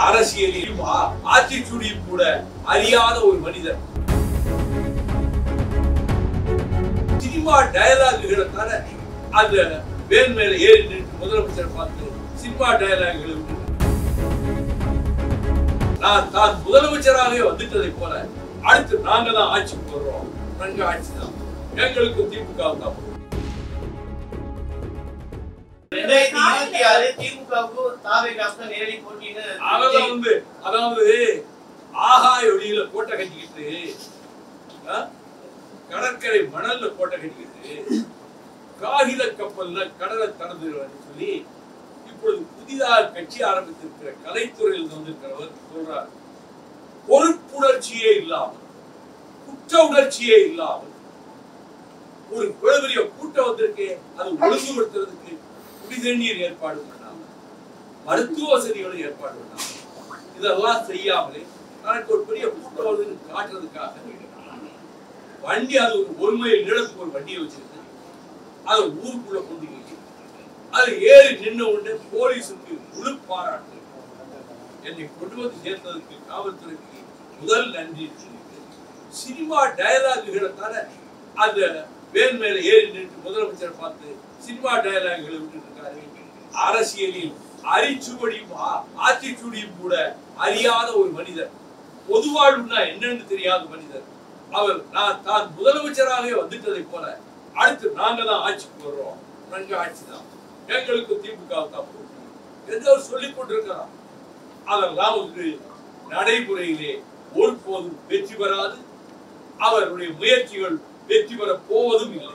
அரசியலில் ஆத்திச்சூடியும் கூட அறியாத ஒரு மனிதர். சினிமா டயலாகுகளை தர அந்த வேன் மேல ஏறி நின்று முதலமைச்சர் பார்த்து சினிமா டயலாகுகளை விட்டு நான் தான் முதலமைச்சராகவே வந்துட்டதை போல அடுத்து நாங்க தான் ஆட்சிக்கு வர்றோம். நாங்க ஆட்சி தான் எங்களுக்கு திமுக தான். அதாவது ஆகாய ஒளியில கோட்டை கட்டிக்கிட்டு கடற்கரை மணல்ல கோட்டை கட்டிக்கிட்டு காகித கப்பல்ல கடலை கடந்து சொல்லி இப்பொழுது புதிதாக கட்சி ஆரம்பித்திருக்கிற கலைத்துறையில் வந்திருக்கிறவர் சொல்றார், பொறுப்புணர்ச்சியே இல்லாமல் குற்ற உணர்ச்சியே இல்லாமல் ஒரு பெரிய கூட்டம் வந்திருக்கு, அது ஒழுங்குபடுத்துறதுக்கு குடிநீர் ஏற்பாடு பண்ணாம மருத்துவ வசதிகளை ஏற்பாடு பண்ணாம இதெல்லாம் செய்யாமலே தனக்கு ஒரு பெரிய கூட்டம் வந்து காட்டுறதுக்காக வண்டி அது ஒரு மைல் நீளத்துக்கு ஒரு வண்டியை வச்சிருக்கு, அதை ஊருக்குள்ள கொண்டு அது ஏறி நின்ன உடனே போலீஸுக்கு முழு பாராட்டு, என்னை கொண்டு வந்து சேர்த்ததற்கு காவல்துறைக்கு முதல் நன்றி. சினிமா டயலாகுகளை தர அந்த வேன் மேல ஏறி நின்று முதலமைச்சர் பார்த்து சினிமா டயலாகுகளை விட்டு இருக்காரு. அரசியலில் அரிச்சுவடியும் ஆத்திச்சூடியும் கூட அறியாத ஒரு மனிதர், பொதுவாழ்வுனா என்னன்னு தெரியாத மனிதர். அவர் நான் தான் முதலமைச்சராகவே வந்துட்டதை போல அடுத்து நாங்க தான் ஆட்சிக்கு வர்றோம், நாங்க ஆட்சி தான் எங்களுக்கு திமுக தான் என்று அவர் சொல்லிக் கொண்டிருக்கிறார். அதெல்லாம் வந்து நடைமுறையிலே ஒருபோதும் வெற்றி பெறாது, அவருடைய முயற்சிகள் வெற்றி பெற போவதும் இல்லை.